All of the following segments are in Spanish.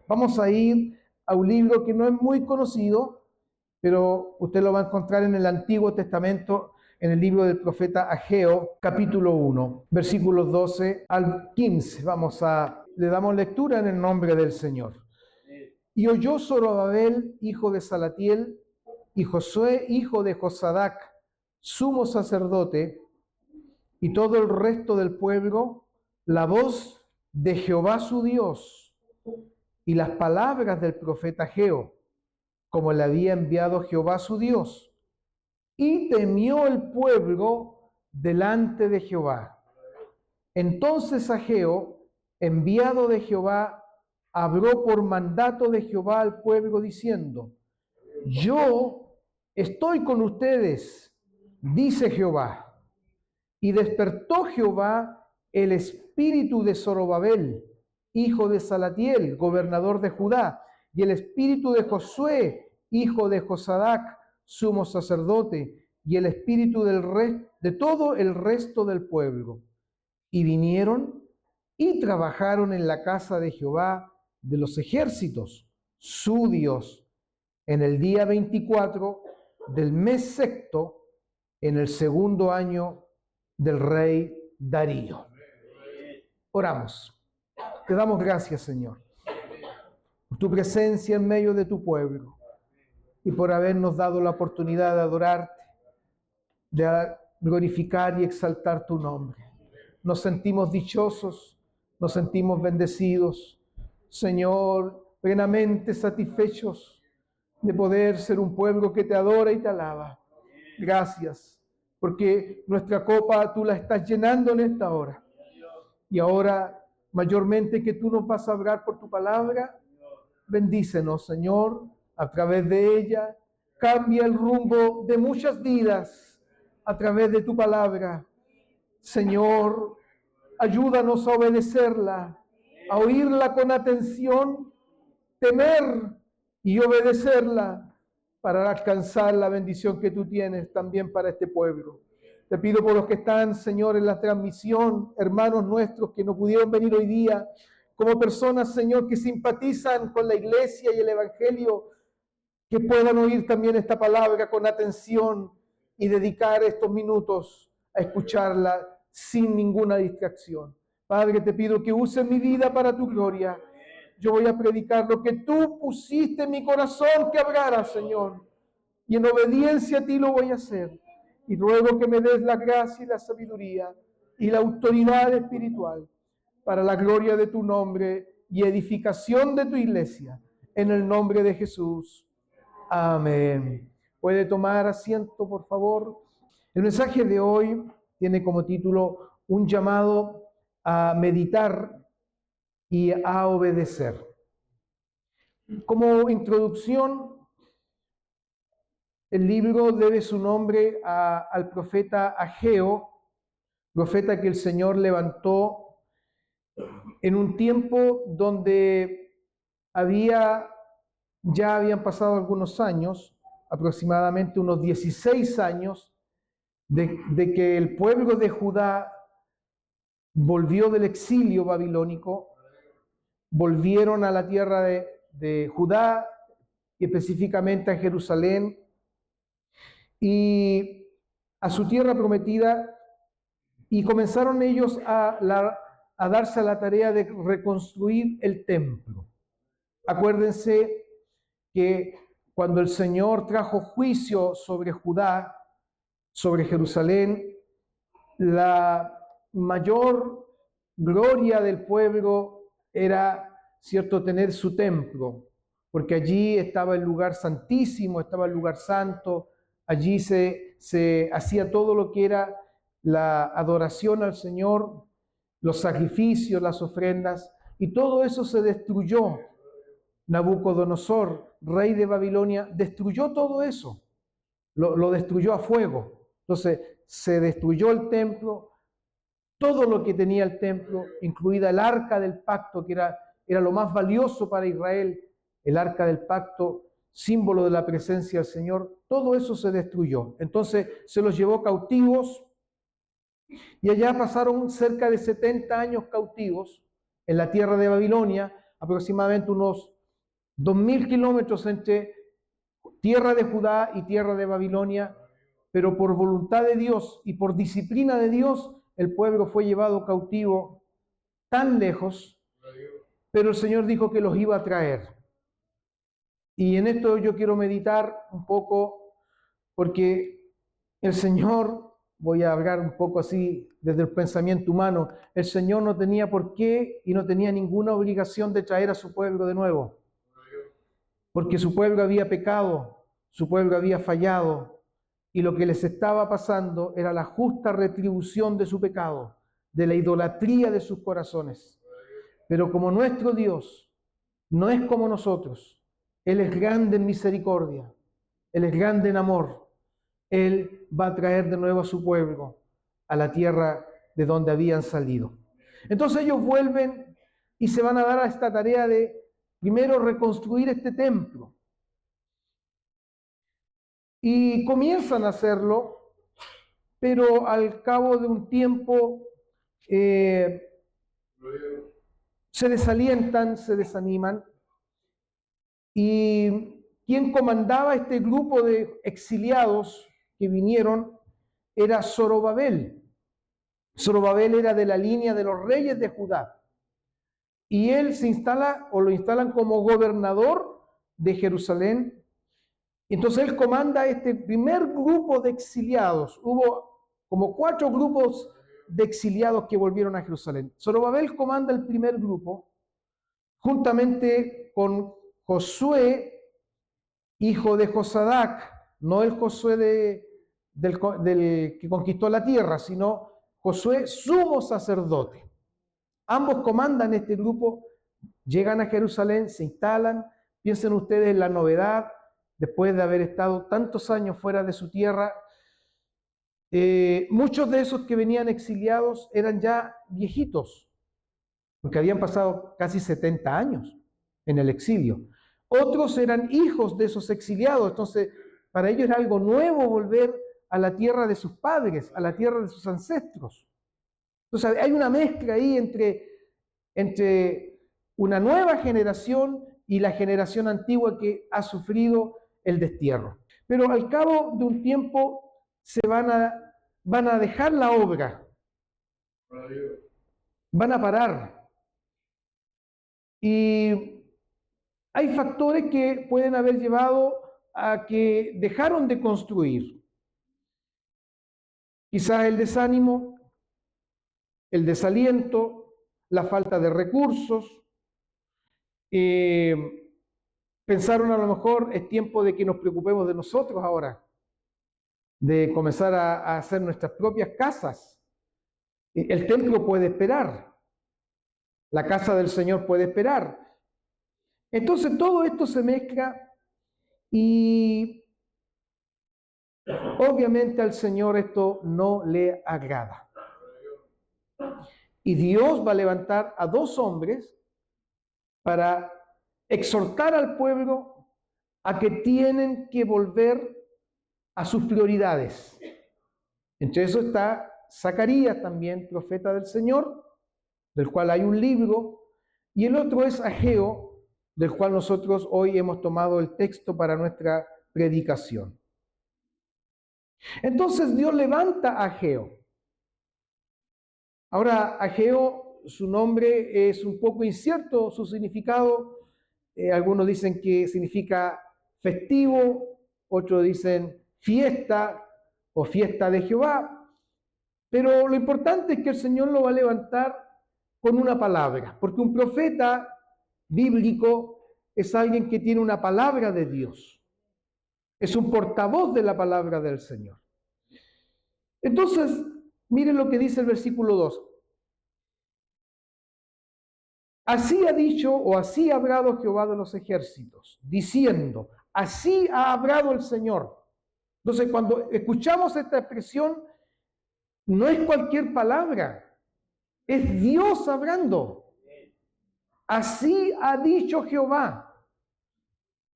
Vamos a ir a un libro que no es muy conocido, pero usted lo va a encontrar en el Antiguo Testamento, en el libro del profeta Ageo, capítulo 1, versículos 12 al 15. Le damos lectura en el nombre del Señor. Y oyó Zorobabel, hijo de Salatiel, y Josué, hijo de Josadac, sumo sacerdote, y todo el resto del pueblo, la voz de Jehová su Dios y las palabras del profeta Ageo, como le había enviado Jehová su Dios. Y temió el pueblo delante de Jehová. Entonces Ageo, enviado de Jehová, habló por mandato de Jehová al pueblo diciendo: yo estoy con ustedes, dice Jehová. Y despertó Jehová el espíritu de Zorobabel, hijo de Salatiel, gobernador de Judá, y el espíritu de Josué, hijo de Josadac, sumo sacerdote, y el espíritu de todo el resto del pueblo. Y vinieron y trabajaron en la casa de Jehová de los ejércitos, su Dios, en el día 24 del mes sexto, en el segundo año del rey Darío. Oramos. Te damos gracias, Señor, por tu presencia en medio de tu pueblo y por habernos dado la oportunidad de adorarte, de glorificar y exaltar tu nombre. Nos sentimos dichosos, nos sentimos bendecidos, Señor, plenamente satisfechos de poder ser un pueblo que te adora y te alaba. Gracias, porque nuestra copa tú la estás llenando en esta hora. Y ahora, mayormente que tú nos vas a hablar por tu palabra, bendícenos, Señor, a través de ella. Cambia el rumbo de muchas vidas a través de tu palabra. Señor, ayúdanos a obedecerla, a oírla con atención, temer y obedecerla para alcanzar la bendición que tú tienes también para este pueblo. Te pido por los que están, Señor, en la transmisión, hermanos nuestros que no pudieron venir hoy día, como personas, Señor, que simpatizan con la iglesia y el evangelio, que puedan oír también esta palabra con atención y dedicar estos minutos a escucharla sin ninguna distracción. Padre, te pido que uses mi vida para tu gloria. Yo voy a predicar lo que tú pusiste en mi corazón que hablara, Señor. Y en obediencia a ti lo voy a hacer. Y ruego que me des la gracia y la sabiduría y la autoridad espiritual para la gloria de tu nombre y edificación de tu iglesia. En el nombre de Jesús. Amén. ¿Puede tomar asiento, por favor? El mensaje de hoy tiene como título un llamado a meditar y a obedecer. Como introducción, el libro debe su nombre al profeta Ageo, profeta que el Señor levantó en un tiempo donde ya habían pasado algunos años, aproximadamente unos 16 años, de que el pueblo de Judá volvió del exilio babilónico, volvieron a la tierra de Judá, y específicamente a Jerusalén, y a su tierra prometida, y comenzaron ellos a darse a la tarea de reconstruir el templo. Acuérdense que cuando el Señor trajo juicio sobre Judá, sobre Jerusalén, la mayor gloria del pueblo era, cierto, tener su templo, porque allí estaba el lugar santísimo, estaba el lugar santo, allí se hacía todo lo que era la adoración al Señor, los sacrificios, las ofrendas, y todo eso se destruyó. Nabucodonosor, rey de Babilonia, destruyó todo eso, lo destruyó a fuego. Entonces se destruyó el templo, todo lo que tenía el templo, incluida el arca del pacto, que era lo más valioso para Israel, el arca del pacto, símbolo de la presencia del Señor, todo eso se destruyó. Entonces se los llevó cautivos, y allá pasaron cerca de 70 años cautivos en la tierra de Babilonia, aproximadamente unos 2000 kilómetros entre tierra de Judá y tierra de Babilonia, pero por voluntad de Dios y por disciplina de Dios, el pueblo fue llevado cautivo tan lejos, pero el Señor dijo que los iba a traer. Y en esto yo quiero meditar un poco, porque el Señor, voy a hablar un poco así desde el pensamiento humano, el Señor no tenía por qué y no tenía ninguna obligación de traer a su pueblo de nuevo, porque su pueblo había pecado, su pueblo había fallado, y lo que les estaba pasando era la justa retribución de su pecado, de la idolatría de sus corazones. Pero como nuestro Dios no es como nosotros, Él es grande en misericordia, Él es grande en amor, Él va a traer de nuevo a su pueblo a la tierra de donde habían salido. Entonces ellos vuelven y se van a dar a esta tarea de primero reconstruir este templo. Y comienzan a hacerlo, pero al cabo de un tiempo se desalientan, se desaniman. Y quien comandaba este grupo de exiliados que vinieron era Zorobabel. Zorobabel era de la línea de los reyes de Judá. Y él se instala, o lo instalan como gobernador de Jerusalén. Entonces él comanda este primer grupo de exiliados. Hubo como 4 grupos de exiliados que volvieron a Jerusalén. Zorobabel comanda el primer grupo, juntamente con Josué, hijo de Josadac, no el Josué del que conquistó la tierra, sino Josué, sumo sacerdote. Ambos comandan este grupo, llegan a Jerusalén, se instalan. Piensen ustedes en la novedad, después de haber estado tantos años fuera de su tierra. Muchos de esos que venían exiliados eran ya viejitos, porque habían pasado casi 70 años en el exilio. Otros eran hijos de esos exiliados, entonces para ellos era algo nuevo volver a la tierra de sus padres, a la tierra de sus ancestros. Entonces hay una mezcla ahí entre una nueva generación y la generación antigua que ha sufrido el destierro. Pero al cabo de un tiempo van a dejar la obra, van a parar. Y hay factores que pueden haber llevado a que dejaron de construir. Quizás el desánimo, el desaliento, la falta de recursos. Pensaron a lo mejor es tiempo de que nos preocupemos de nosotros ahora, de comenzar a hacer nuestras propias casas. El templo puede esperar, la casa del Señor puede esperar. Entonces todo esto se mezcla y obviamente al Señor esto no le agrada. Y Dios va a levantar a 2 hombres para exhortar al pueblo a que tienen que volver a sus prioridades. Entre eso está Zacarías también, profeta del Señor, del cual hay un libro, y el otro es Ageo, del cual nosotros hoy hemos tomado el texto para nuestra predicación. Entonces Dios levanta a Ageo. Ahora, Ageo, su nombre es un poco incierto, su significado. Algunos dicen que significa festivo, otros dicen fiesta o fiesta de Jehová. Pero lo importante es que el Señor lo va a levantar con una palabra, porque un profeta bíblico es alguien que tiene una palabra de Dios. Es un portavoz de la palabra del Señor. Entonces, miren lo que dice el versículo 2. Así ha dicho o así ha hablado Jehová de los ejércitos, diciendo, así ha hablado el Señor. Entonces, cuando escuchamos esta expresión, no es cualquier palabra, es Dios hablando. Así ha dicho Jehová.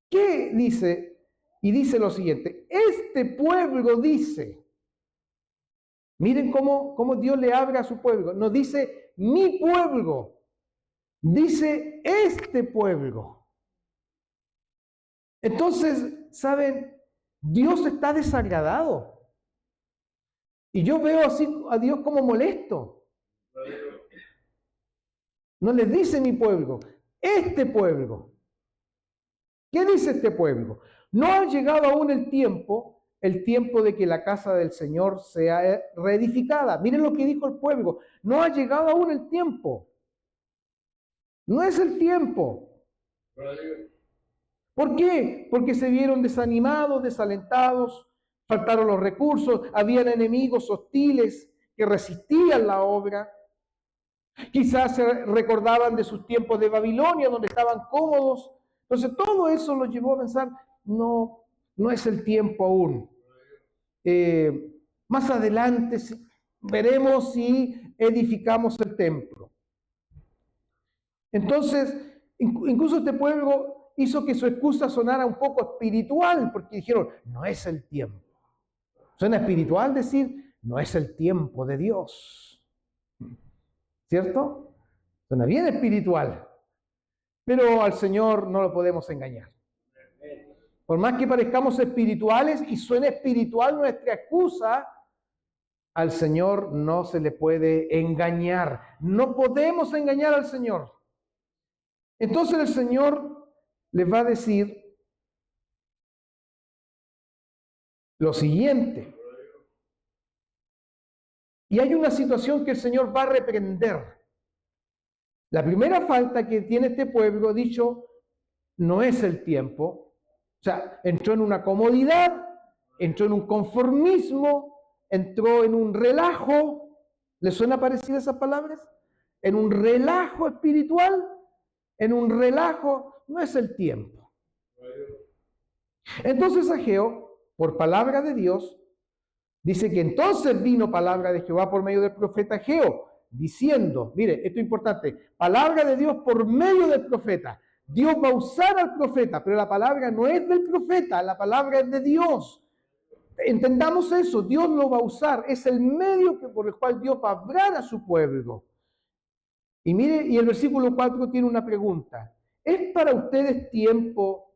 ¿Qué dice? Y dice lo siguiente, este pueblo dice, miren cómo Dios le habla a su pueblo, no dice mi pueblo, dice este pueblo. Entonces, ¿saben? Dios está desagradado. Y yo veo así a Dios como molesto. No les dice mi pueblo, este pueblo. ¿Qué dice este pueblo? No ha llegado aún el tiempo de que la casa del Señor sea reedificada. Miren lo que dijo el pueblo. No ha llegado aún el tiempo. No es el tiempo. ¿Por qué? Porque se vieron desanimados, desalentados, faltaron los recursos, habían enemigos hostiles que resistían la obra. Quizás se recordaban de sus tiempos de Babilonia, donde estaban cómodos. Entonces todo eso los llevó a pensar, no es el tiempo aún. Más adelante veremos si edificamos el templo. Entonces, incluso este pueblo hizo que su excusa sonara un poco espiritual, porque dijeron, no es el tiempo. Suena espiritual decir, no es el tiempo de Dios. ¿Cierto? Suena bien espiritual. Pero al Señor no lo podemos engañar. Por más que parezcamos espirituales y suene espiritual nuestra excusa, al Señor no se le puede engañar. No podemos engañar al Señor. Entonces el Señor les va a decir lo siguiente. Y hay una situación que el Señor va a reprender. La primera falta que tiene este pueblo, dicho, no es el tiempo. O sea, entró en una comodidad, entró en un conformismo, entró en un relajo. ¿Le suena parecida esas palabras? En un relajo espiritual, en un relajo, no es el tiempo. Entonces Ageo, por palabra de Dios, dice que entonces vino palabra de Jehová por medio del profeta Ageo, diciendo, mire, esto es importante, palabra de Dios por medio del profeta. Dios va a usar al profeta, pero la palabra no es del profeta, la palabra es de Dios. Entendamos eso, Dios lo va a usar, es el medio por el cual Dios va a hablar a su pueblo. Y mire, y el versículo 4 tiene una pregunta. ¿Es para ustedes tiempo,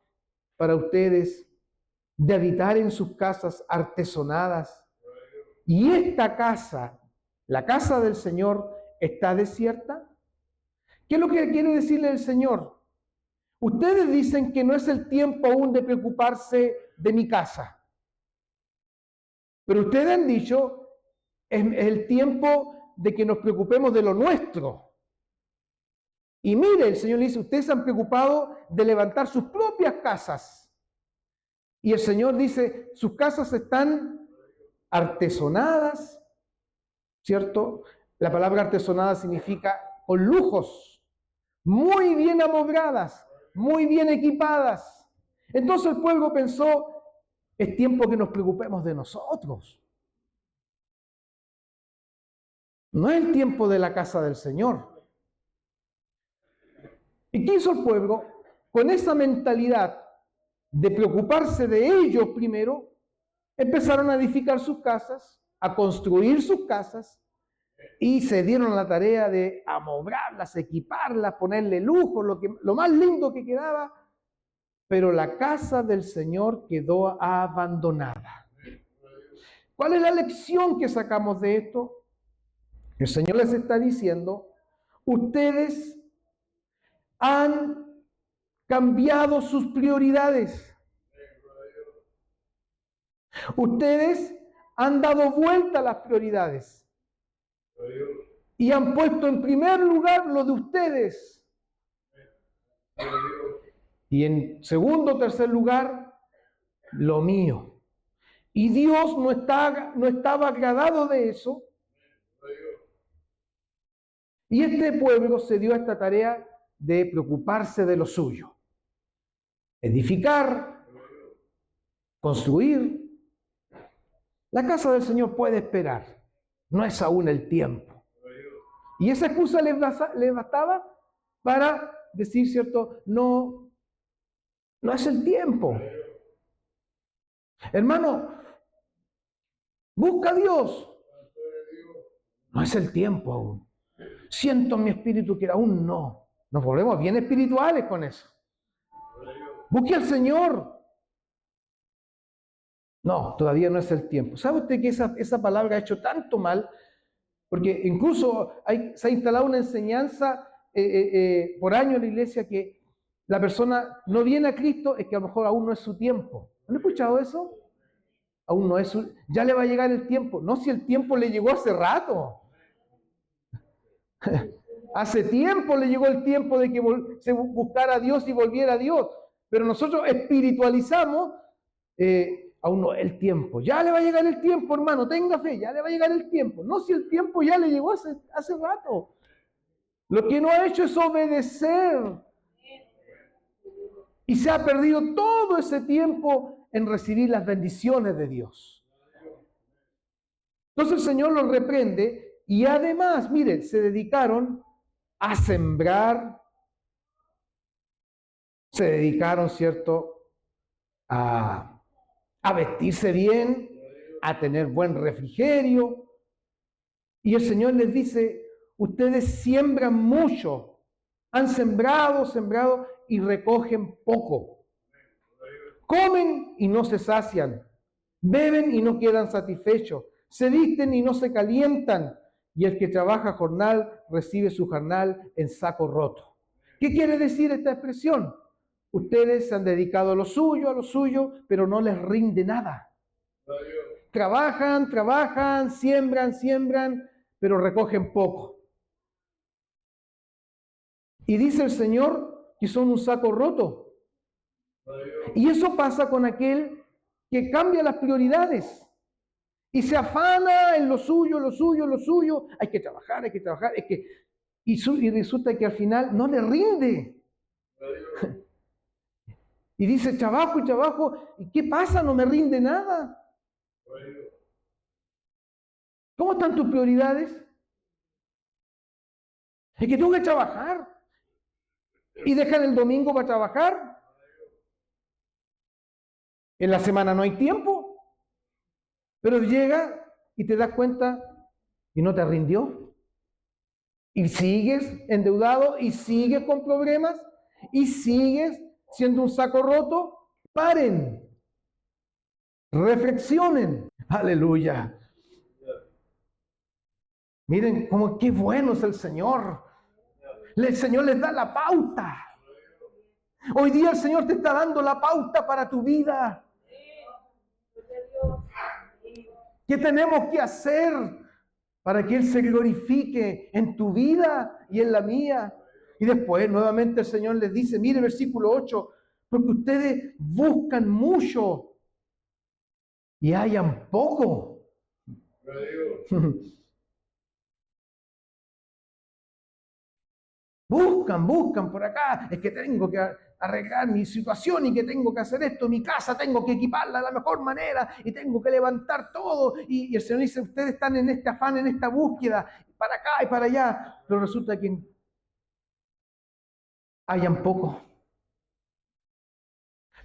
para ustedes, de habitar en sus casas artesonadas? Y esta casa, la casa del Señor, ¿está desierta? ¿Qué es lo que quiere decirle el Señor? Ustedes dicen que no es el tiempo aún de preocuparse de mi casa. Pero ustedes han dicho, es el tiempo de que nos preocupemos de lo nuestro. Y mire, el Señor le dice, ustedes se han preocupado de levantar sus propias casas. Y el Señor dice, sus casas están artesonadas, ¿cierto? La palabra artesonada significa con lujos, muy bien amobradas, muy bien equipadas. Entonces el pueblo pensó, es tiempo que nos preocupemos de nosotros. No es el tiempo de la casa del Señor. ¿Y qué hizo el pueblo? Con esa mentalidad de preocuparse de ellos primero, empezaron a edificar sus casas, a construir sus casas, y se dieron la tarea de amobrarlas, equiparlas, ponerle lujo, lo más lindo que quedaba, pero la casa del Señor quedó abandonada. ¿Cuál es la lección que sacamos de esto? El Señor les está diciendo, ustedes han cambiado sus prioridades. Ustedes han dado vuelta a las prioridades y han puesto en primer lugar lo de ustedes y en segundo o tercer lugar lo mío. Y Dios no estaba agradado de eso. Y este pueblo se dio a esta tarea de preocuparse de lo suyo. Edificar, construir. La casa del Señor puede esperar. No es aún el tiempo. Y esa excusa les bastaba para decir, ¿cierto? No es el tiempo. Hermano, busca a Dios. No es el tiempo aún. Siento en mi espíritu que aún no. Nos volvemos bien espirituales con eso. Busque al Señor. No, todavía no es el tiempo. ¿Sabe usted que esa palabra ha hecho tanto mal? Porque incluso se ha instalado una enseñanza por años en la iglesia que la persona no viene a Cristo, es que a lo mejor aún no es su tiempo. ¿Han escuchado eso? Aún no es su... Ya le va a llegar el tiempo. No, si el tiempo le llegó hace rato. Hace tiempo le llegó el tiempo de que se buscara a Dios y volviera a Dios. Pero nosotros espiritualizamos, aún no el tiempo. Ya le va a llegar el tiempo, hermano, tenga fe, ya le va a llegar el tiempo. No, si el tiempo ya le llegó hace rato. Lo que no ha hecho es obedecer. Y se ha perdido todo ese tiempo en recibir las bendiciones de Dios. Entonces el Señor los reprende y además, miren, se dedicaron a sembrar, se dedicaron, ¿cierto?, a vestirse bien, a tener buen refrigerio. Y el Señor les dice, ustedes siembran mucho, han sembrado y recogen poco. Comen y no se sacian, beben y no quedan satisfechos, se visten y no se calientan, y el que trabaja jornal recibe su jornal en saco roto. ¿Qué quiere decir esta expresión? Ustedes se han dedicado a lo suyo, pero no les rinde nada. Trabajan, siembran, pero recogen poco. Y dice el Señor que son un saco roto. Y eso pasa con aquel que cambia las prioridades y se afana en lo suyo. Hay que trabajar, y resulta que al final no le rinde. Y dice, trabajo, ¿y qué pasa? No me rinde nada. ¿Cómo están tus prioridades? Es que tengo que trabajar. Y dejan el domingo para trabajar. En la semana no hay tiempo. Pero llega y te das cuenta y no te rindió. Y sigues endeudado y sigues con problemas y sigues siendo un saco roto. Paren. Reflexionen. Aleluya. Miren cómo qué bueno es el Señor. El Señor les da la pauta. Hoy día el Señor te está dando la pauta para tu vida. ¿Qué tenemos que hacer para que Él se glorifique en tu vida y en la mía? Y después nuevamente el Señor les dice, mire versículo 8, porque ustedes buscan mucho y hallan poco. Buscan por acá, es que tengo que arreglar mi situación y que tengo que hacer esto, mi casa tengo que equiparla de la mejor manera y tengo que levantar todo. Y el Señor dice, ustedes están en este afán, en esta búsqueda, para acá y para allá, pero resulta que hayan poco.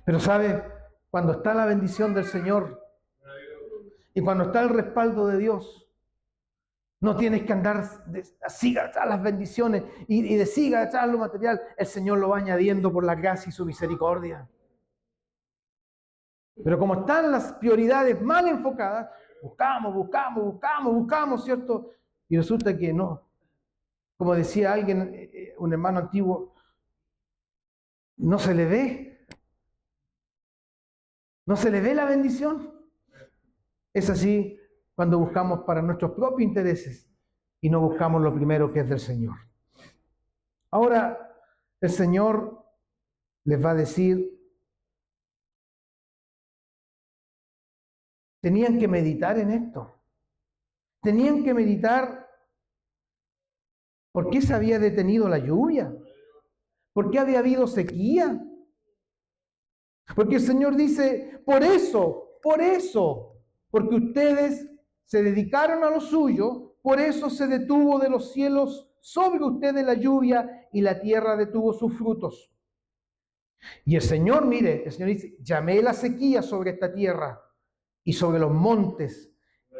Pero ¿sabe? Cuando está la bendición del Señor y cuando está el respaldo de Dios, no tienes que andar siga atrás las bendiciones y de siga atrás lo material. El Señor lo va añadiendo por la gracia y su misericordia. Pero como están las prioridades mal enfocadas, buscamos, ¿cierto? Y resulta que no. Como decía alguien, un hermano antiguo, no se le ve. No se le ve la bendición. Es así cuando buscamos para nuestros propios intereses y no buscamos lo primero que es del Señor. Ahora, el Señor les va a decir, tenían que meditar en esto. Tenían que meditar por qué se había detenido la lluvia, por qué había habido sequía. Porque el Señor dice, por eso, porque ustedes se dedicaron a lo suyo, por eso se detuvo de los cielos sobre ustedes la lluvia y la tierra detuvo sus frutos. Y el Señor, mire, el Señor dice, llamé la sequía sobre esta tierra y sobre los montes,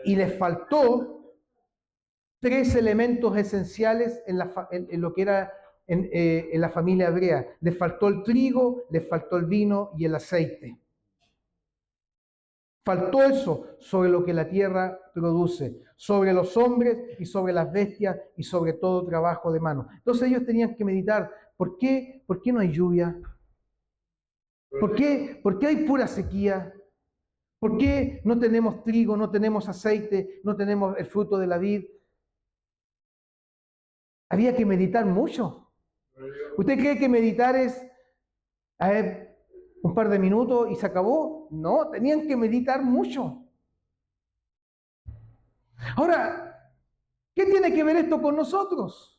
y les faltó 3 elementos esenciales en lo que era en la familia hebrea. Les faltó el trigo, les faltó el vino y el aceite. Faltó eso sobre lo que la tierra produce, sobre los hombres y sobre las bestias y sobre todo trabajo de mano. Entonces ellos tenían que meditar, ¿por qué no hay lluvia? ¿Por qué hay pura sequía? ¿Por qué no tenemos trigo, no tenemos aceite, no tenemos el fruto de la vid? Había que meditar mucho. ¿Usted cree que meditar es un par de minutos y se acabó? No, tenían que meditar mucho. Ahora, ¿qué tiene que ver esto con nosotros?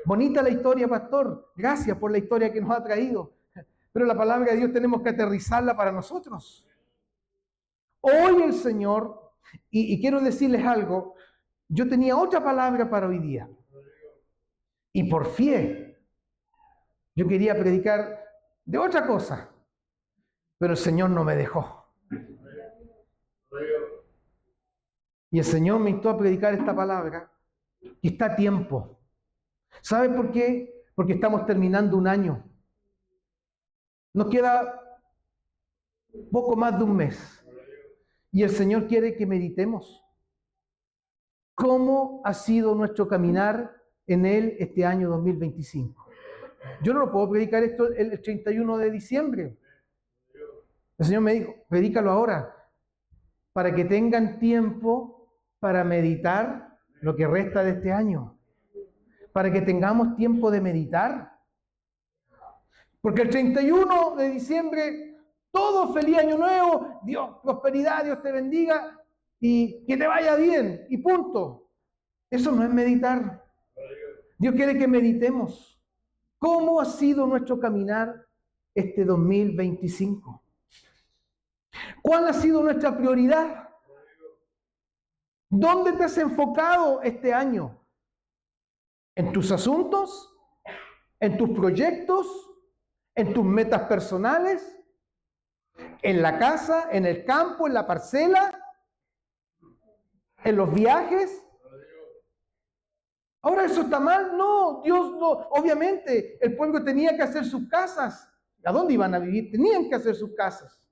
Bonita la historia, pastor. Gracias por la historia que nos ha traído. Pero la palabra de Dios tenemos que aterrizarla para nosotros. Hoy el Señor, y quiero decirles algo, yo tenía otra palabra para hoy día. Y por fe, yo quería predicar de otra cosa, pero el Señor no me dejó. Y el Señor me instó a predicar esta palabra, y está a tiempo. ¿Sabe por qué? Porque estamos terminando un año. Nos queda poco más de un mes. Y el Señor quiere que meditemos. ¿Cómo ha sido nuestro caminar en Él este año 2025? Yo no lo puedo predicar esto el 31 de diciembre. El Señor me dijo, predícalo ahora, para que tengan tiempo para meditar lo que resta de este año. Para que tengamos tiempo de meditar. Porque el 31 de diciembre, todo feliz año nuevo, Dios, prosperidad, Dios te bendiga y que te vaya bien y punto. Eso no es meditar. Dios quiere que meditemos. ¿Cómo ha sido nuestro caminar este 2025? ¿Cuál ha sido nuestra prioridad? ¿Dónde te has enfocado este año? ¿En tus asuntos? ¿En tus proyectos? ¿En tus metas personales? ¿En la casa? ¿En el campo? ¿En la parcela? ¿En los viajes? ¿Ahora eso está mal? No, Dios no. Obviamente, el pueblo tenía que hacer sus casas. ¿A dónde iban a vivir? Tenían que hacer sus casas.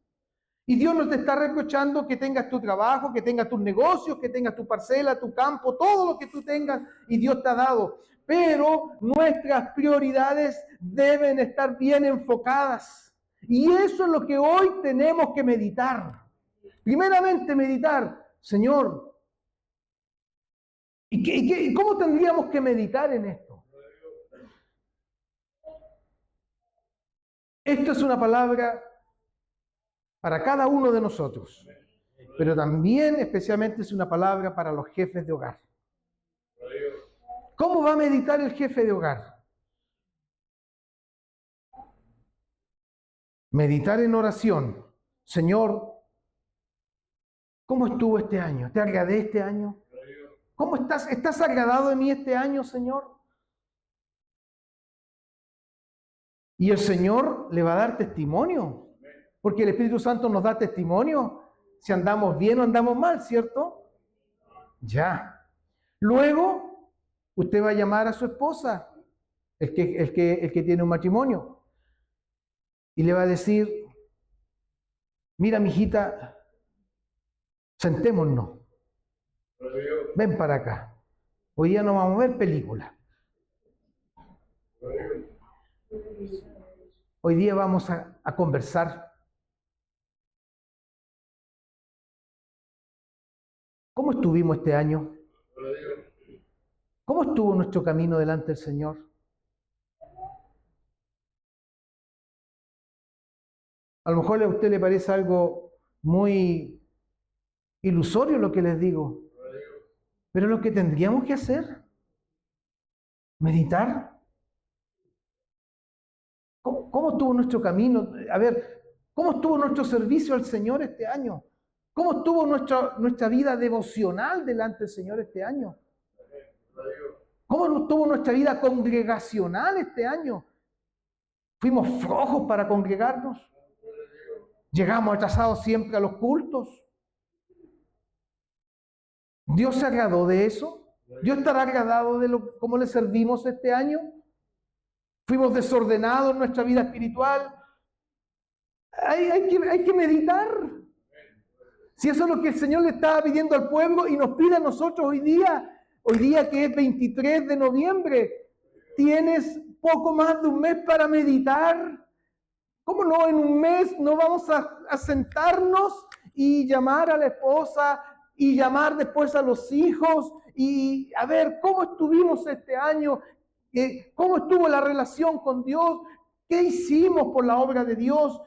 Y Dios no te está reprochando que tengas tu trabajo, que tengas tus negocios, que tengas tu parcela, tu campo, todo lo que tú tengas y Dios te ha dado. Pero nuestras prioridades deben estar bien enfocadas. Y eso es lo que hoy tenemos que meditar. Primeramente meditar, Señor, ¿y cómo tendríamos que meditar en esto? Esto es una palabra para cada uno de nosotros, pero también especialmente es una palabra para los jefes de hogar. ¿Cómo va a meditar el jefe de hogar? Meditar en oración. Señor, ¿cómo estuvo este año? ¿Te agradé este año? ¿Cómo estás? ¿Estás agradado de mí este año, Señor? Y el Señor le va a dar testimonio. Porque el Espíritu Santo nos da testimonio si andamos bien o andamos mal, ¿cierto? Ya. Luego, usted va a llamar a su esposa, el que tiene un matrimonio, y le va a decir, mira, mijita, sentémonos. Ven para acá. Hoy día no vamos a ver películas. Hoy día vamos a conversar. ¿Cómo estuvimos este año? ¿Cómo estuvo nuestro camino delante del Señor? A lo mejor a usted le parece algo muy ilusorio lo que les digo, pero lo que tendríamos que hacer, meditar. ¿Cómo estuvo nuestro camino? A ver, ¿cómo estuvo nuestro servicio al Señor este año? ¿Cómo estuvo nuestra vida devocional delante del Señor este año? ¿Cómo estuvo nuestra vida congregacional este año? ¿Fuimos flojos para congregarnos? ¿Llegamos atrasados siempre a los cultos? ¿Dios se agradó de eso? ¿Dios estará agradado de cómo le servimos este año? ¿Fuimos desordenados en nuestra vida espiritual? Hay que meditar. Si eso es lo que el Señor le estaba pidiendo al pueblo y nos pide a nosotros hoy día que es 23 de noviembre, tienes poco más de un mes para meditar. ¿Cómo no? En un mes no vamos a sentarnos y llamar a la esposa y llamar después a los hijos y a ver cómo estuvimos este año, cómo estuvo la relación con Dios, qué hicimos por la obra de Dios,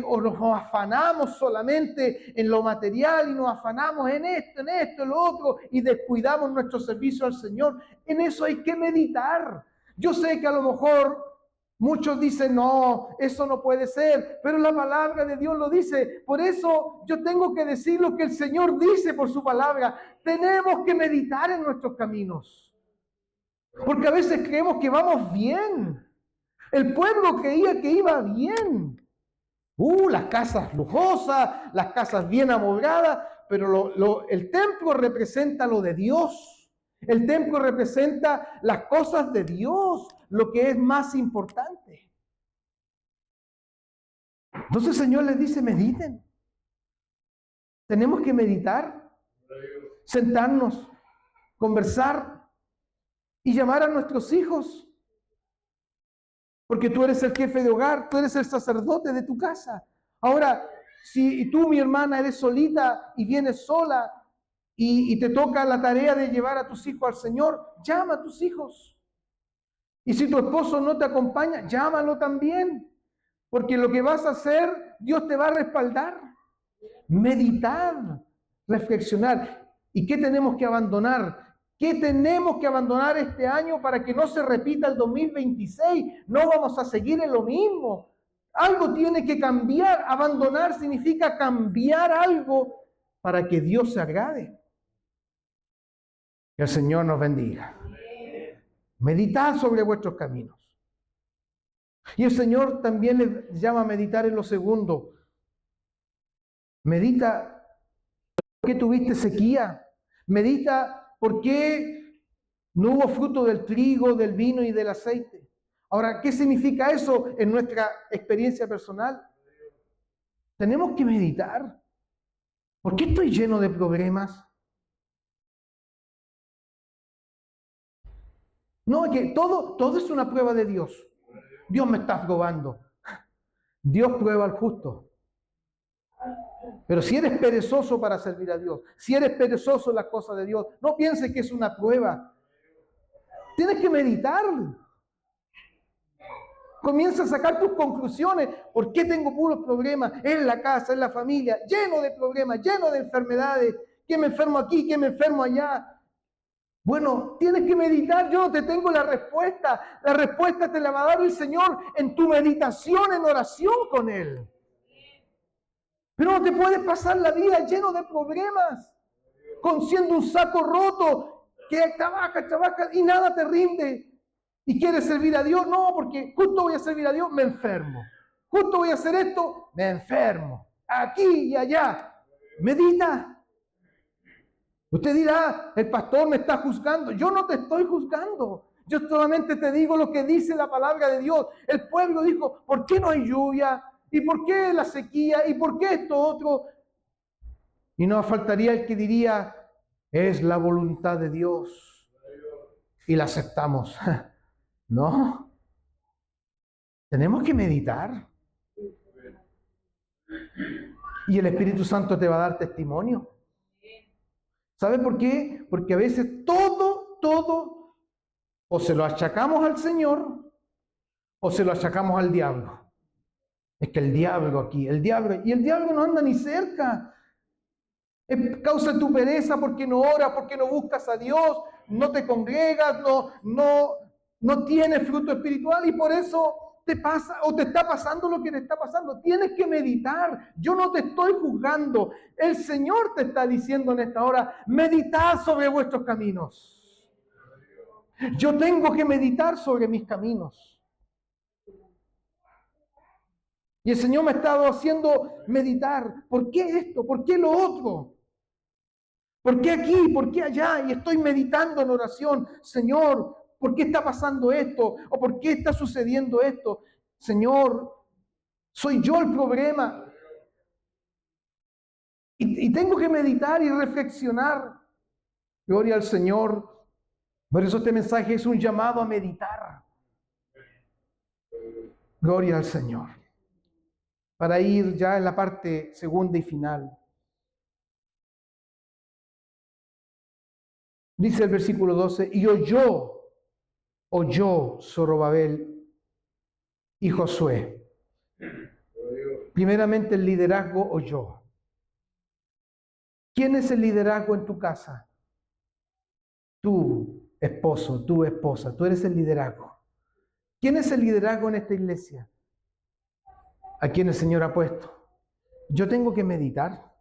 o nos afanamos solamente en lo material y nos afanamos en esto, en lo otro y descuidamos nuestro servicio al Señor. En eso hay que meditar. Yo sé que a lo mejor muchos dicen, no, eso no puede ser, pero la palabra de Dios lo dice. Por eso yo tengo que decir lo que el Señor dice por su palabra. Tenemos que meditar en nuestros caminos. Porque a veces creemos que vamos bien. El pueblo creía que iba bien. Las casas lujosas, las casas bien amobladas, pero el templo representa lo de Dios. El templo representa las cosas de Dios, lo que es más importante. Entonces el Señor les dice, mediten. Tenemos que meditar, sentarnos, conversar y llamar a nuestros hijos. Porque tú eres el jefe de hogar, tú eres el sacerdote de tu casa. Ahora, si tú, mi hermana, eres solita y vienes sola y te toca la tarea de llevar a tus hijos al Señor, llama a tus hijos. Y si tu esposo no te acompaña, llámalo también. Porque lo que vas a hacer, Dios te va a respaldar. Meditar, reflexionar. ¿Y qué tenemos que abandonar? ¿Qué tenemos que abandonar este año para que no se repita el 2026? No vamos a seguir en lo mismo. Algo tiene que cambiar. Abandonar significa cambiar algo para que Dios se agrade. Que el Señor nos bendiga. Meditad sobre vuestros caminos. Y el Señor también les llama a meditar en lo segundo. Medita por qué tuviste sequía. Medita por qué no hubo fruto del trigo, del vino y del aceite. Ahora, ¿qué significa eso en nuestra experiencia personal? Tenemos que meditar. ¿Por qué estoy lleno de problemas? No, es que todo es una prueba de Dios. Dios me está probando. Dios prueba al justo. Pero si eres perezoso para servir a Dios, si eres perezoso en las cosas de Dios, no pienses que es una prueba. Tienes que meditar. Comienza a sacar tus conclusiones. ¿Por qué tengo puros problemas en la casa, en la familia? Lleno de problemas, lleno de enfermedades. Que me enfermo aquí, que me enfermo allá. Bueno, tienes que meditar. Yo no te tengo la respuesta. La respuesta te la va a dar el Señor en tu meditación, en oración con Él. Pero no te puedes pasar la vida lleno de problemas, siendo un saco roto, que trabaja y nada te rinde. Y quieres servir a Dios, no, porque justo voy a servir a Dios, me enfermo. Justo voy a hacer esto, me enfermo. Aquí y allá. Medita. Usted dirá, el pastor me está juzgando. Yo no te estoy juzgando. Yo solamente te digo lo que dice la palabra de Dios. El pueblo dijo, ¿por qué no hay lluvia? ¿Y por qué la sequía? ¿Y por qué esto otro? Y no faltaría el que diría, es la voluntad de Dios. Y la aceptamos. No. Tenemos que meditar. Y el Espíritu Santo te va a dar testimonio. ¿Sabe por qué? Porque a veces todo, o se lo achacamos al Señor, o se lo achacamos al diablo. Es que el diablo y el diablo no anda ni cerca. Causa tu pereza porque no oras, porque no buscas a Dios, no te congregas, no tienes fruto espiritual y por eso te pasa o te está pasando lo que te está pasando. Tienes que meditar. Yo no te estoy juzgando. El Señor te está diciendo en esta hora, meditad sobre vuestros caminos. Yo tengo que meditar sobre mis caminos. Y el Señor me ha estado haciendo meditar. ¿Por qué esto? ¿Por qué lo otro? ¿Por qué aquí? ¿Por qué allá? Y estoy meditando en oración. Señor, ¿por qué está pasando esto? ¿O por qué está sucediendo esto? Señor, ¿soy yo el problema? Y tengo que meditar y reflexionar. Gloria al Señor. Por eso este mensaje es un llamado a meditar. Gloria al Señor. Para ir ya en la parte segunda y final. Dice el versículo 12, y oyó Zorobabel y Josué. Primeramente el liderazgo oyó. ¿Quién es el liderazgo en tu casa? Tu esposo, tu esposa, tú eres el liderazgo. ¿Quién es el liderazgo en esta iglesia? ¿A quién el Señor ha puesto? Yo tengo que meditar.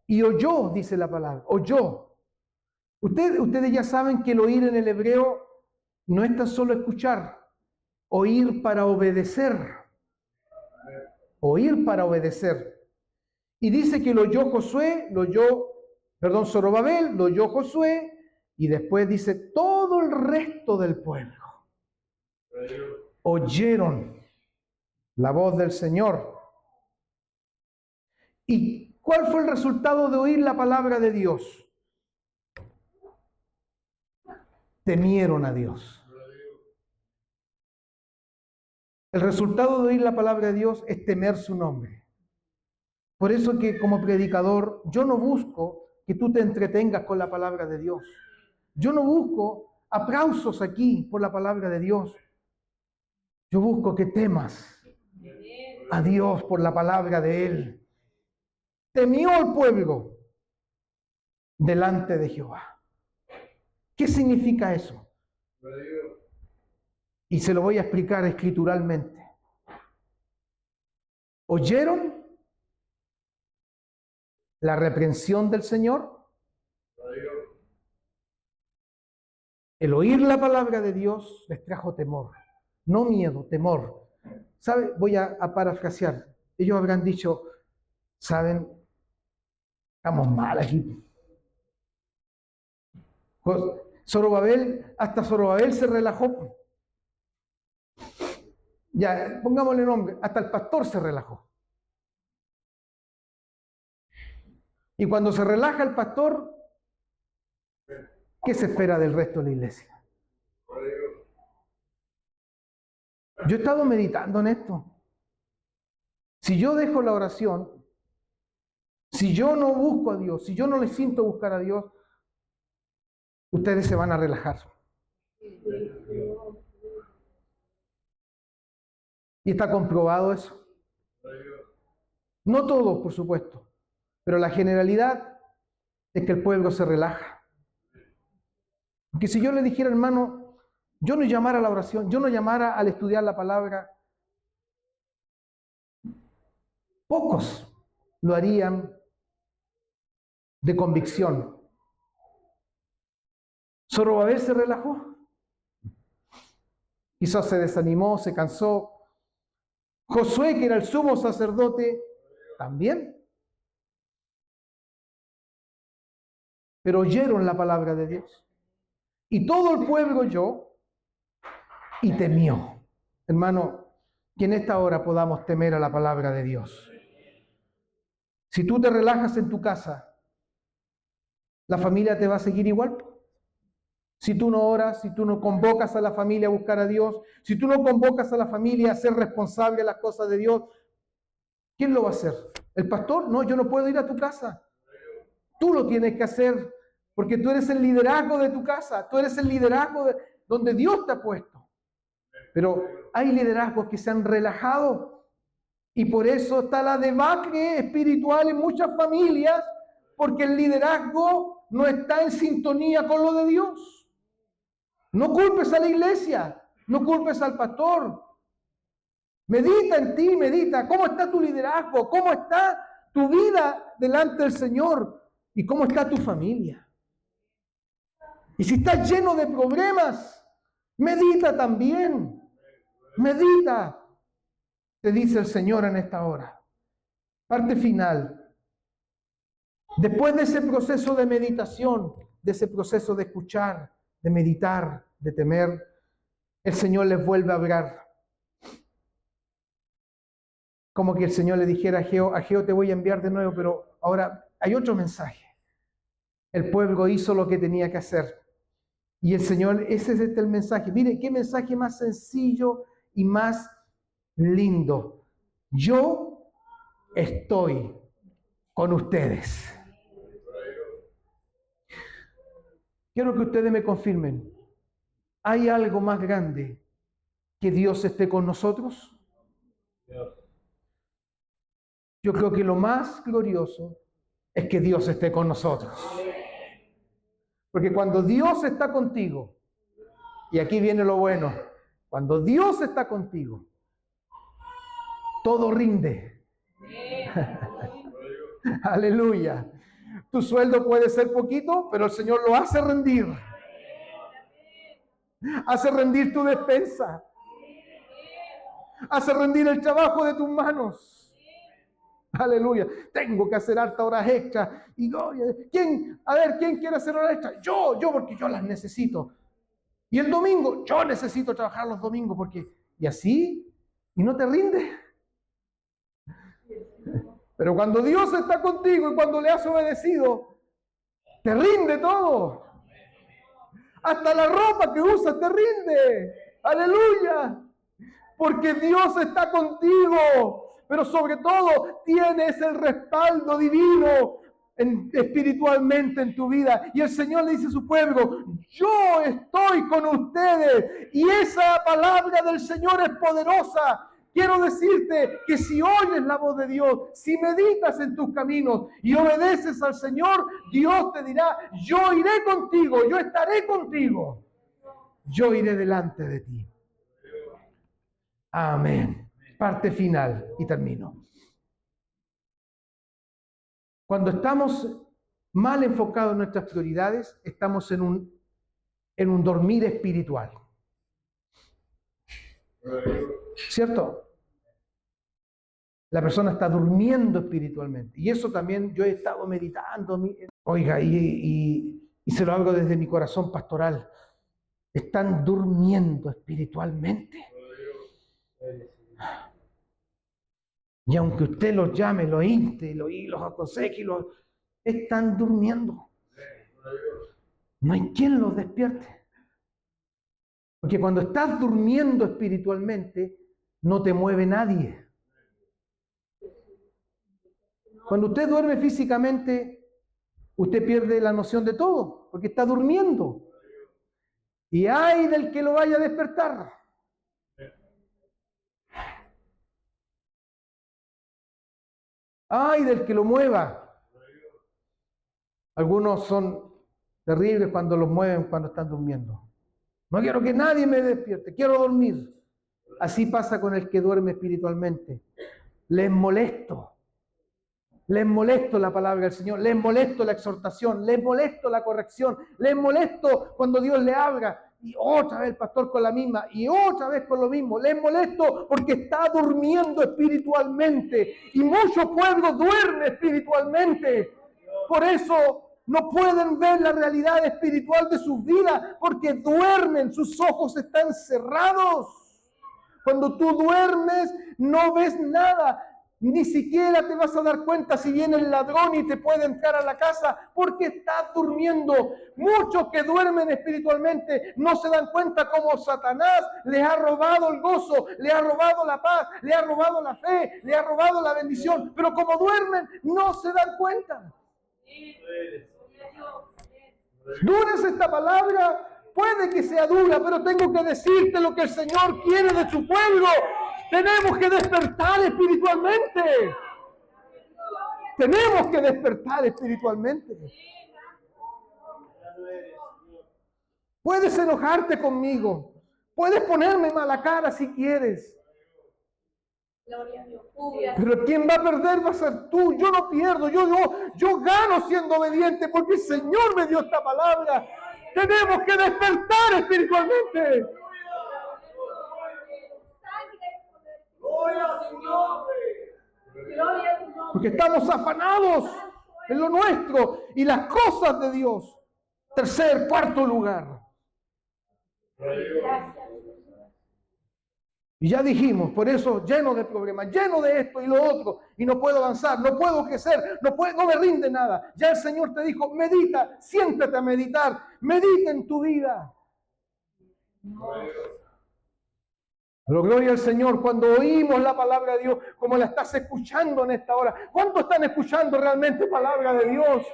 Y oyó, dice la palabra, oyó. Ustedes ya saben que el oír en el hebreo no es tan solo escuchar, oír para obedecer. Oír para obedecer. Y dice que lo oyó Zorobabel, lo oyó Josué, y después dice todo el resto del pueblo. Oyeron la voz del Señor. ¿Y cuál fue el resultado de oír la palabra de Dios? Temieron a Dios. El resultado de oír la palabra de Dios es temer su nombre. Por eso que como predicador yo no busco que tú te entretengas con la palabra de Dios. Yo no busco aplausos aquí por la palabra de Dios. Yo busco que temas a Dios por la palabra de Él. Temió el pueblo delante de Jehová. ¿Qué significa eso? Y se lo voy a explicar escrituralmente. ¿Oyeron la reprensión del Señor? El oír la palabra de Dios les trajo temor. No miedo, temor. ¿Sabe? Voy a parafrasear. Ellos habrán dicho, ¿saben? Estamos mal aquí. Hasta Zorobabel se relajó. Ya, pongámosle nombre, hasta el pastor se relajó. Y cuando se relaja el pastor, ¿qué se espera del resto de la iglesia? Yo he estado meditando en esto. Si yo dejo la oración, si yo no busco a Dios, si yo no le siento buscar a Dios, ustedes se van a relajar. Y está comprobado eso. No todos, por supuesto, pero la generalidad es que el pueblo se relaja. Porque si yo le dijera, hermano, yo no llamara a la oración, yo no llamara al estudiar la palabra, pocos lo harían de convicción. Zorobabel se relajó. Quizás se desanimó, se cansó. Josué, que era el sumo sacerdote, también. Pero oyeron la palabra de Dios. Y todo el pueblo oyó y temió. Hermano, que en esta hora podamos temer a la palabra de Dios. Si tú te relajas en tu casa, ¿la familia te va a seguir igual? Si tú no oras, si tú no convocas a la familia a buscar a Dios, si tú no convocas a la familia a ser responsable de las cosas de Dios, ¿quién lo va a hacer? ¿El pastor? No, yo no puedo ir a tu casa. Tú lo tienes que hacer porque tú eres el liderazgo de tu casa, tú eres el liderazgo donde Dios te ha puesto. Pero hay liderazgos que se han relajado y por eso está la debacle espiritual en muchas familias, porque el liderazgo no está en sintonía con lo de Dios. No culpes a la iglesia, no culpes al pastor. Medita en ti, medita. ¿Cómo está tu liderazgo? ¿Cómo está tu vida delante del Señor? ¿Y cómo está tu familia? Y si estás lleno de problemas, medita también. Medita, te dice el Señor en esta hora. Parte final. Después de ese proceso de meditación, de ese proceso de escuchar, de meditar, de temer, el Señor les vuelve a hablar. Como que el Señor le dijera a Ageo te voy a enviar de nuevo, pero ahora hay otro mensaje. El pueblo hizo lo que tenía que hacer. Y el Señor, ese es el mensaje. Mire, qué mensaje más sencillo y más lindo. Yo estoy con ustedes. Quiero que ustedes me confirmen. ¿Hay algo más grande que Dios esté con nosotros? Yo creo que lo más glorioso es que Dios esté con nosotros. Porque cuando Dios está contigo, y aquí viene lo bueno, cuando Dios está contigo, todo rinde. Aleluya. Tu sueldo puede ser poquito, pero el Señor lo hace rendir. Hace rendir tu despensa. Hace rendir el trabajo de tus manos. Aleluya. Tengo que hacer hartas horas extras. Y ¿quién quiere hacer horas extras? Yo, porque yo las necesito. Y el domingo, yo necesito trabajar los domingos porque... Y así, y no te rinde. Pero cuando Dios está contigo y cuando le has obedecido, te rinde todo. Hasta la ropa que usas te rinde. Aleluya. Porque Dios está contigo. Pero sobre todo tienes el respaldo divino espiritualmente en tu vida. Y el Señor le dice a su pueblo, yo estoy con ustedes. Y esa palabra del Señor es poderosa. Quiero decirte que si oyes la voz de Dios, si meditas en tus caminos y obedeces al Señor, Dios te dirá, yo iré contigo, yo estaré contigo. Yo iré delante de ti. Amén. Parte final y termino. Cuando estamos mal enfocados en nuestras prioridades, estamos en un dormir espiritual. ¿Cierto? La persona está durmiendo espiritualmente. Y eso también yo he estado meditando. Oiga, y se lo hago desde mi corazón pastoral. Están durmiendo espiritualmente. Y aunque usted los llame, los inste, y los aconseje, están durmiendo. No hay quien los despierte. Porque cuando estás durmiendo espiritualmente, no te mueve nadie. Cuando usted duerme físicamente, usted pierde la noción de todo, porque está durmiendo. Y ay del que lo vaya a despertar. Ay del que lo mueva. Algunos son terribles cuando los mueven cuando están durmiendo. No quiero que nadie me despierte, quiero dormir. Así pasa con el que duerme espiritualmente. Les molesto la palabra del Señor, les molesto la exhortación, les molesto la corrección, les molesto cuando Dios le habla. Y otra vez el pastor con la misma, y otra vez con lo mismo. Les molesto porque está durmiendo espiritualmente. Y muchos pueblos duermen espiritualmente. Por eso no pueden ver la realidad espiritual de sus vidas, porque duermen, sus ojos están cerrados. Cuando tú duermes, no ves nada. Ni siquiera te vas a dar cuenta si viene el ladrón y te puede entrar a la casa porque estás durmiendo. Muchos que duermen espiritualmente no se dan cuenta cómo Satanás les ha robado el gozo, le ha robado la paz, le ha robado la fe, le ha robado la bendición. Pero como duermen, no se dan cuenta. ¿Dura es esta palabra? Puede que sea dura, pero tengo que decirte lo que el Señor quiere de su pueblo. Tenemos que despertar espiritualmente. Tenemos que despertar espiritualmente. Puedes enojarte conmigo. Puedes ponerme mala cara si quieres. Pero quien va a perder va a ser tú. Yo no pierdo. Yo gano siendo obediente porque el Señor me dio esta palabra. Tenemos que despertar espiritualmente. Porque estamos afanados en lo nuestro y las cosas de Dios. Tercer, cuarto lugar. Y ya dijimos, por eso lleno de problemas, lleno de esto y lo otro, y no puedo avanzar, no puedo crecer, no me rinde nada. Ya el Señor te dijo, medita, siéntate a meditar, medita en tu vida. Pero gloria al Señor, cuando oímos la palabra de Dios, como la estás escuchando en esta hora. ¿Cuántos están escuchando realmente palabra de Dios?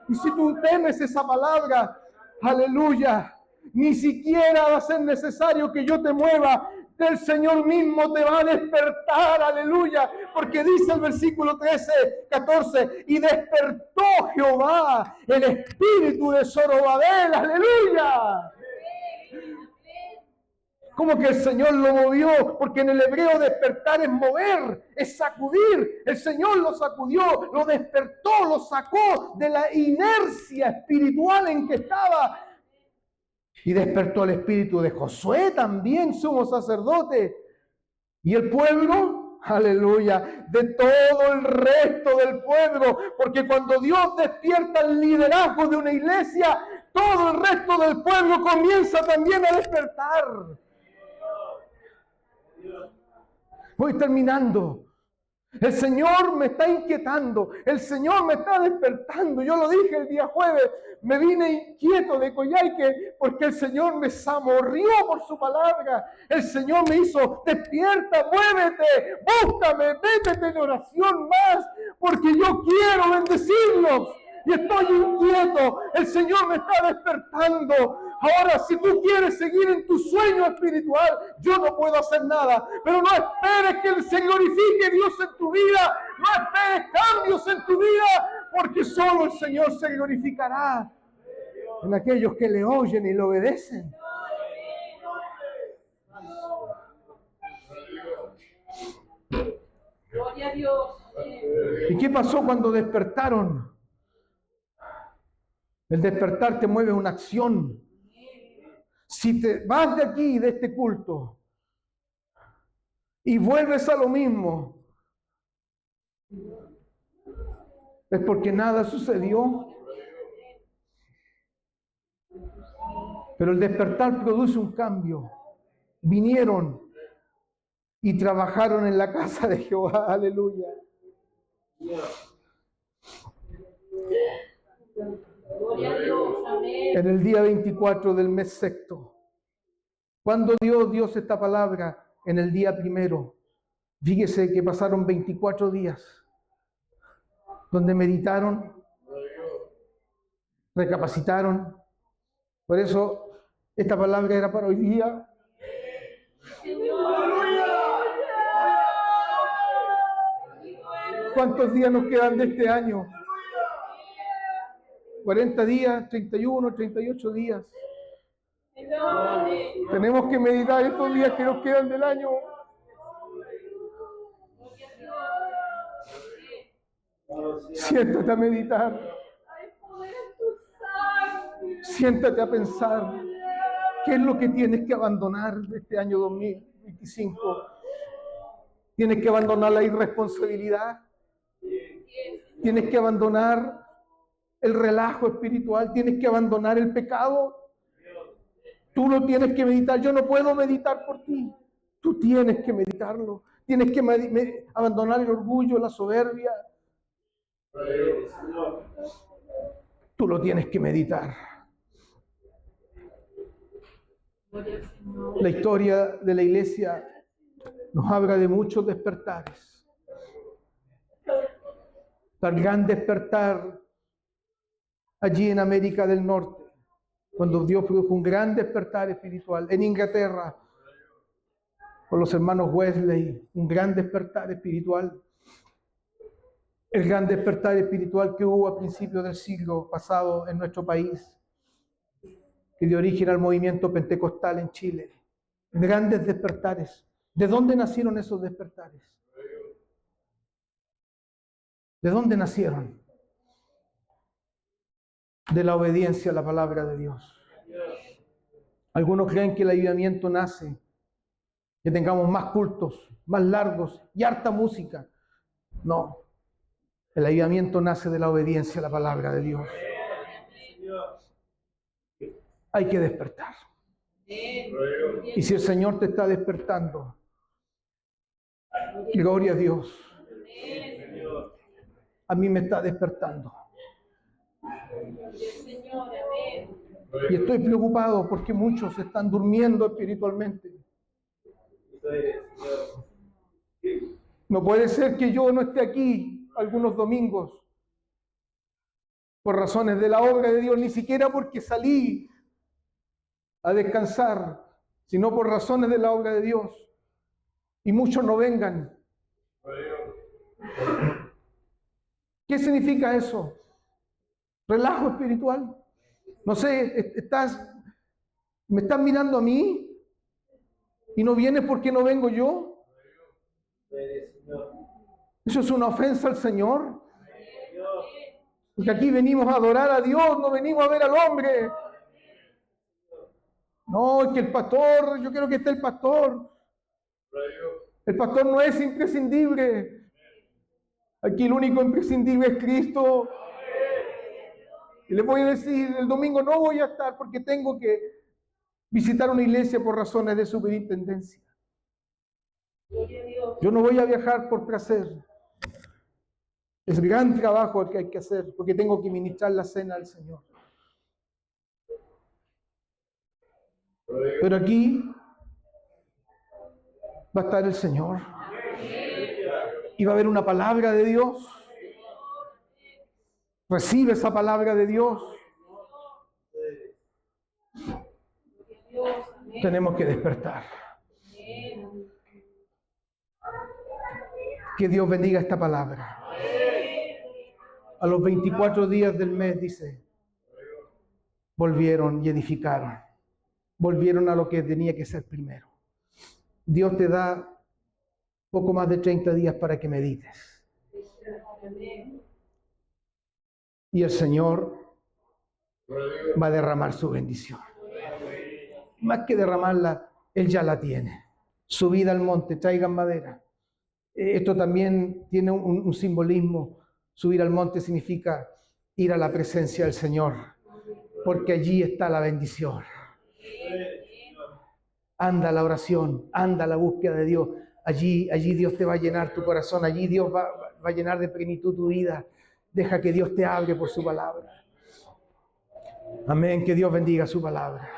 Y si tú temes esa palabra, aleluya, ni siquiera va a ser necesario que yo te mueva. El Señor mismo te va a despertar, aleluya, porque dice el versículo 13, 14, y despertó Jehová el espíritu de Zorobabel, aleluya. Como que el Señor lo movió, porque en el hebreo despertar es mover, es sacudir. El Señor lo sacudió, lo despertó, lo sacó de la inercia espiritual en que estaba. Y despertó el espíritu de Josué también, sumo sacerdote. Y el pueblo, aleluya, de todo el resto del pueblo. Porque cuando Dios despierta el liderazgo de una iglesia, todo el resto del pueblo comienza también a despertar. Voy terminando. El Señor me está inquietando, el Señor me está despertando. Yo lo dije el día jueves, me vine inquieto de Coyhaique porque el Señor me zamorrió por su palabra. El Señor me hizo, despierta, muévete, búscame, métete en oración más, porque yo quiero bendecirlos. Y estoy inquieto, el Señor me está despertando. Ahora, si tú quieres seguir en tu sueño espiritual, yo no puedo hacer nada. Pero no esperes que se glorifique Dios en tu vida. No esperes cambios en tu vida, porque solo el Señor se glorificará en aquellos que le oyen y le obedecen. Gloria a Dios. ¿Y qué pasó cuando despertaron? El despertar te mueve una acción. Si te vas de aquí, de este culto, y vuelves a lo mismo, es porque nada sucedió. Pero el despertar produce un cambio. Vinieron y trabajaron en la casa de Jehová. Aleluya. Gloria a Dios. Amén. En el día 24 del mes sexto. ¿Cuándo dio Dios esta palabra? En el día primero. Fíjese que pasaron 24 días donde meditaron, recapacitaron. Por eso esta palabra era para hoy día. ¿Cuántos días nos quedan de este año? 40 días, 31, 38 días. Tenemos que meditar estos días que nos quedan del año. Siéntate a meditar. Siéntate a pensar qué es lo que tienes que abandonar de este año 2025. Tienes que abandonar la irresponsabilidad. Tienes que abandonar el relajo espiritual. Tienes que abandonar el pecado. Tú lo tienes que meditar. Yo no puedo meditar por ti. Tú tienes que meditarlo. Tienes que abandonar el orgullo, la soberbia. Tú lo tienes que meditar. La historia de la iglesia nos habla de muchos despertares. El gran despertar allí en América del Norte, cuando Dios produjo un gran despertar espiritual. En Inglaterra, con los hermanos Wesley, un gran despertar espiritual. El gran despertar espiritual que hubo a principios del siglo pasado en nuestro país, que dio origen al movimiento pentecostal en Chile. Grandes despertares. ¿De dónde nacieron esos despertares? ¿De dónde nacieron? De la obediencia a la palabra de Dios. Algunos creen que el avivamiento nace, que tengamos más cultos, más largos y harta música. No. El avivamiento nace de la obediencia a la palabra de Dios. Hay que despertar. Y si el Señor te está despertando, gloria a Dios. A mí me está despertando. Y estoy preocupado porque muchos están durmiendo espiritualmente. No puede ser que yo no esté aquí algunos domingos por razones de la obra de Dios, ni siquiera porque salí a descansar, sino por razones de la obra de Dios. Y muchos no vengan. ¿Qué significa eso? Relajo espiritual. No sé, me estás mirando a mí y no vienes porque no vengo yo. Eso es una ofensa al Señor. Porque aquí venimos a adorar a Dios, no venimos a ver al hombre. No, es que el pastor, yo quiero que esté el pastor. El pastor no es imprescindible. Aquí el único imprescindible es Cristo. Y les voy a decir, el domingo no voy a estar porque tengo que visitar una iglesia por razones de superintendencia. Yo no voy a viajar por placer. Es gran trabajo el que hay que hacer porque tengo que ministrar la cena al Señor. Pero aquí va a estar el Señor. Y va a haber una palabra de Dios. Recibe esa palabra de Dios. Tenemos que despertar. Que Dios bendiga esta palabra. A los 24 días del mes, dice, volvieron y edificaron. Volvieron a lo que tenía que ser primero. Dios te da poco más de 30 días para que medites. Y el Señor va a derramar su bendición. Más que derramarla, Él ya la tiene. Subida al monte, traigan madera. Esto también tiene un simbolismo. Subir al monte significa ir a la presencia del Señor, porque allí está la bendición. Anda a la oración, anda a la búsqueda de Dios. Allí Dios te va a llenar tu corazón, allí Dios va a llenar de plenitud tu vida. Deja que Dios te hable por su palabra. Amén, que Dios bendiga su palabra.